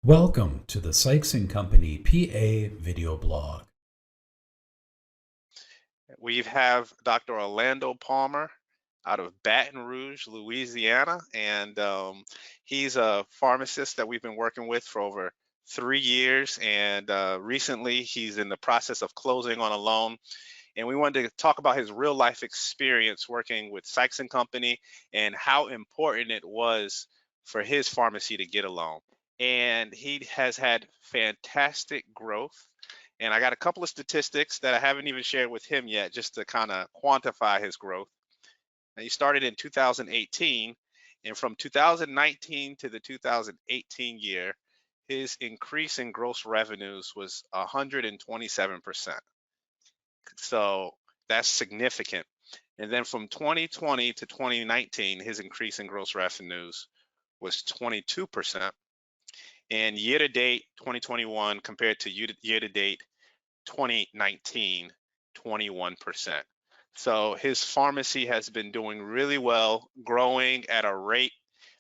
Welcome to the Sykes Company PA video blog. We have Dr. Orlando Palmer out of Baton Rouge, Louisiana, and he's a pharmacist that we've been working with for over 3 years. And recently, he's in the process of closing on a loan. And we wanted to talk about his real life experience working with Sykes Company and how important it was for his pharmacy to get a loan. And he has had fantastic growth. And I got a couple of statistics that I haven't even shared with him yet, just to kind of quantify his growth. And he started in 2018, and from 2019 to the 2018 year, his increase in gross revenues was 127%. So that's significant. And then from 2020 to 2019, his increase in gross revenues was 22%. And year to date 2021 compared to year to date 2019, 21%. So his pharmacy has been doing really well, growing at a rate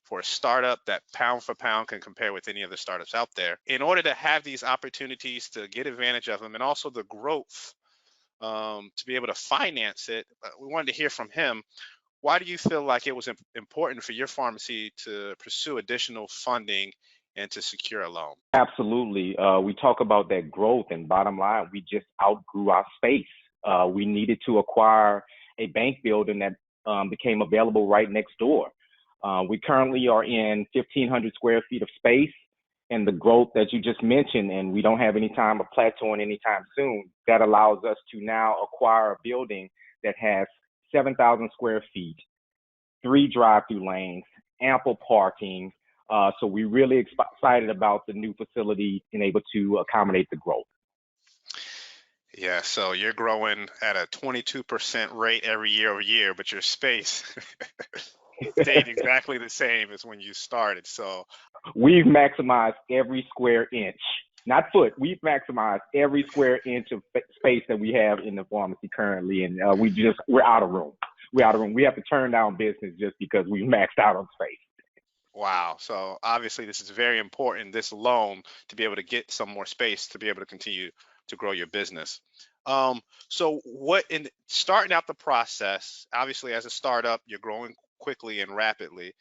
for a startup that pound for pound can compare with any other startups out there. In order to have these opportunities to get advantage of them and also the growth to be able to finance it, we wanted to hear from him. Why do you feel like it was important for your pharmacy to pursue additional funding and to secure a loan? Absolutely. We talk about that growth, and bottom line, we just outgrew our space. We needed to acquire a bank building that became available right next door. We currently are in 1,500 square feet of space, and the growth that you just mentioned, and we don't have any time of plateauing anytime soon, that allows us to now acquire a building that has 7,000 square feet, 3 drive-through lanes, ample parking. So we're really excited about the new facility and able to accommodate the growth. Yeah, so you're growing at a 22% rate every year over year, but your space stayed exactly the same as when you started. So We've maximized every square inch, not foot. We've maximized every square inch of space that we have in the pharmacy currently, and we're out of room. We're out of room. We have to turn down business just because we maxed out on space. wow. So obviously this is very important, this loan, to be able to get some more space to be able to continue to grow your business. So what in starting out the process, obviously as a startup, you're growing quickly and rapidly.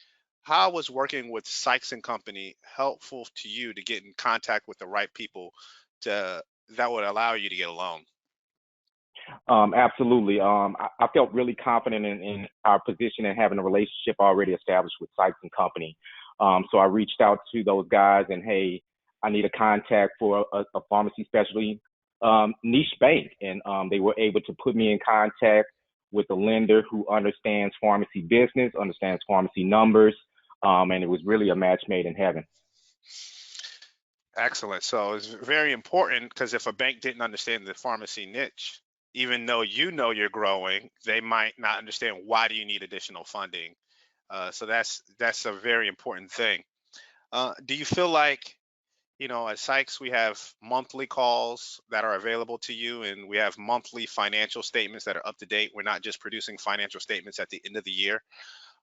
How was working with Sykes and Company helpful to you to get in contact with the right people to that would allow you to get a loan? Absolutely. I felt really confident in our position and having a relationship already established with Sykes and Company. So I reached out to those guys and, hey, I need a contact for a pharmacy specialty niche bank. And they were able to put me in contact with a lender who understands pharmacy business, understands pharmacy numbers. And it was really a match made in heaven. Excellent. So it's very important because if a bank didn't understand the pharmacy niche, even though you know you're growing, they might not understand why do you need additional funding. So that's a very important thing. Do you feel like, at Sykes we have monthly calls that are available to you, and we have monthly financial statements that are up to date. We're not just producing financial statements at the end of the year.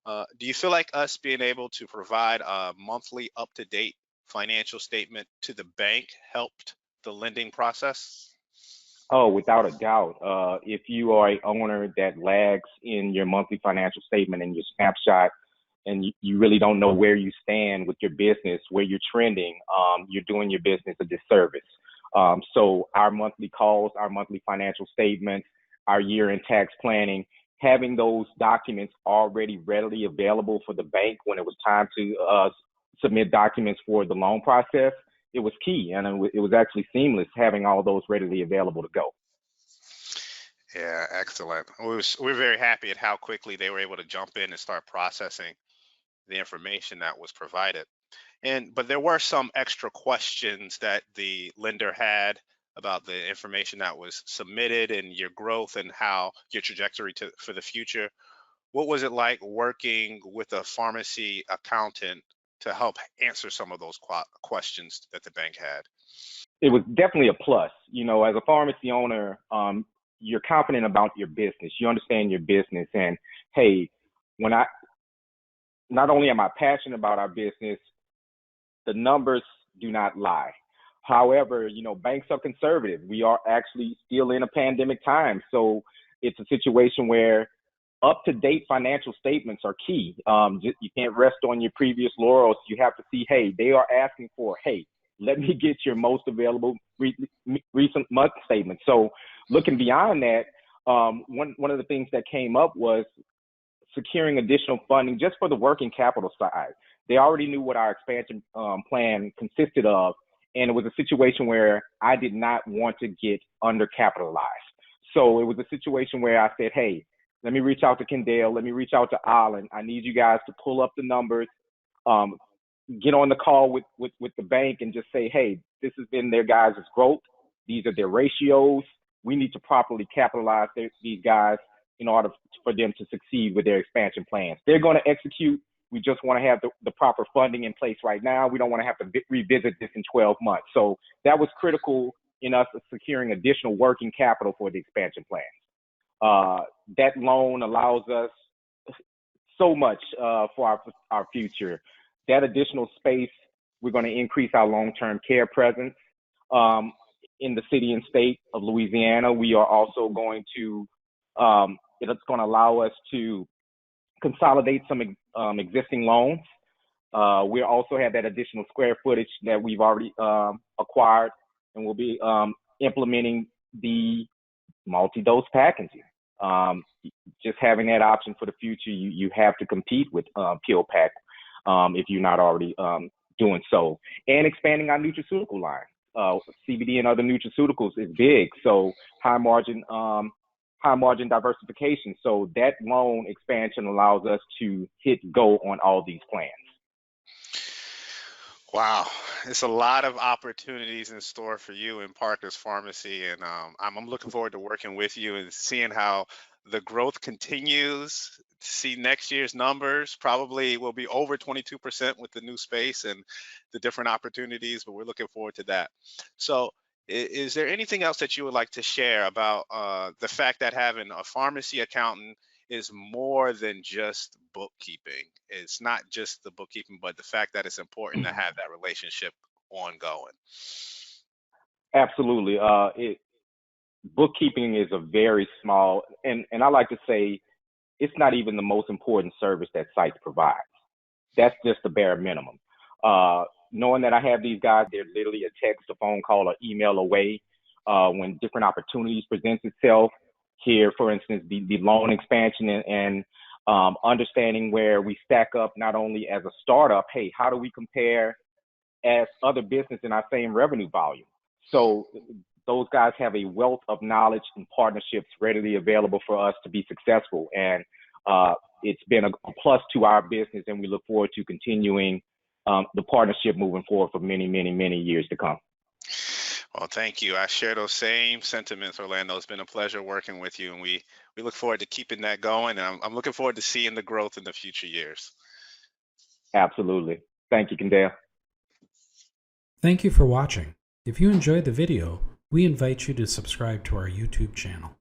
Do you feel like us being able to provide a monthly up to date financial statement to the bank helped the lending process? Oh, without a doubt. If you are a owner that lags in your monthly financial statement and your snapshot, and you really don't know where you stand with your business, where you're trending, you're doing your business a disservice. So our monthly calls, our monthly financial statements, our year-end tax planning, having those documents already readily available for the bank when it was time to submit documents for the loan process, it was key, and it was actually seamless having all those readily available to go. Yeah, excellent. We're very happy at how quickly they were able to jump in and start processing the information that was provided. But there were some extra questions that the lender had about the information that was submitted and your growth and how your trajectory for the future. What was it like working with a pharmacy accountant to help answer some of those questions that the bank had? It was definitely a plus. As a pharmacy owner, you're confident about your business. You understand your business, and hey, when I not only am I passionate about our business, the numbers do not lie. However, banks are conservative. We are actually still in a pandemic time. So it's a situation where up-to-date financial statements are key. You can't rest on your previous laurels. You have to see, hey, they are asking for, hey, let me get your most available recent month statement. So looking beyond that, one of the things that came up was securing additional funding just for the working capital side. They already knew what our expansion plan consisted of, and it was a situation where I did not want to get undercapitalized. So it was a situation where I said, hey, let me reach out to Kendell, let me reach out to Alan. I need you guys to pull up the numbers, get on the call with the bank and just say, hey, this has been their guys' growth. These are their ratios. We need to properly capitalize these guys in order for them to succeed with their expansion plans. They're going to execute. We just want to have the proper funding in place right now. We don't want to have to revisit this in 12 months. So that was critical in us securing additional working capital for the expansion plans. That loan allows us so much for our future. That additional space, we're going to increase our long-term care presence in the city and state of Louisiana. We are also going to, it's going to allow us to consolidate some existing loans. We also have that additional square footage that we've already acquired, and we'll be implementing the multi-dose packaging. Just having that option for the future, you have to compete with PillPack if you're not already doing so. And expanding our nutraceutical line. CBD and other nutraceuticals is big, so high margin diversification. So that loan expansion allows us to hit go on all these plans. Wow, it's a lot of opportunities in store for you in Parker's Pharmacy, and I'm looking forward to working with you and seeing how the growth continues. See next year's numbers probably will be over 22% with the new space and the different opportunities, but we're looking forward to that. So is there anything else that you would like to share about the fact that having a pharmacy accountant is more than just bookkeeping? It's not just the bookkeeping, but the fact that it's important to have that relationship ongoing. Absolutely. Bookkeeping is a very small, and I like to say it's not even the most important service that Sykes provides. That's just the bare minimum. Knowing that I have these guys, they're literally a text, a phone call, or email away when different opportunities presents itself. Here, for instance, the loan expansion and understanding where we stack up not only as a startup, hey, how do we compare as other business in our same revenue volume? So those guys have a wealth of knowledge and partnerships readily available for us to be successful. And it's been a plus to our business, and we look forward to continuing the partnership moving forward for many, many, many years to come. Well, thank you. I share those same sentiments, Orlando. It's been a pleasure working with you, and we look forward to keeping that going. And I'm looking forward to seeing the growth in the future years. Absolutely. Thank you, Kendell. Thank you for watching. If you enjoyed the video, we invite you to subscribe to our YouTube channel.